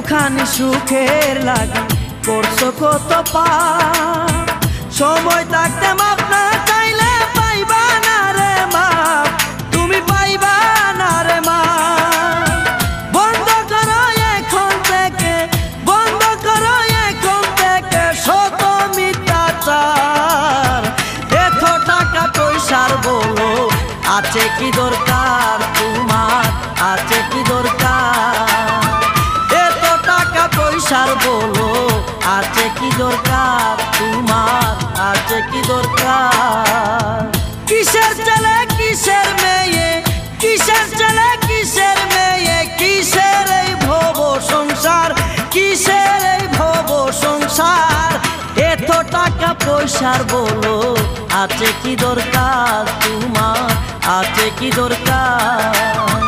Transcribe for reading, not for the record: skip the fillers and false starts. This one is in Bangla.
একটুখানি সুখের লাগি করছো কত পাপ। সময় থাকতে মাপ না চাইলে পাইবা না রে মাপ, তুমি পাইবা না রে মাপ। বন্ধ করো এখন থেকে, বন্ধ করো এখন থেকে শত মিথ্যাচার। এত টাকা পয়সার বলো আছে কি দরকার তোমার, আছে কি দরকার? এত টাকা পয়সার বলো আছে কি দরকার তোমার, আছে কি দরকার? কিসের ছেলে কিসের মেয়ে, কিসের ছেলে কিসের মেয়ে, কিসের এই ভব সংসার, কিসের এই ভব সংসার? এত টাকা পয়সার বলো আছে কি দরকার তোমার, আছে কি দরকার?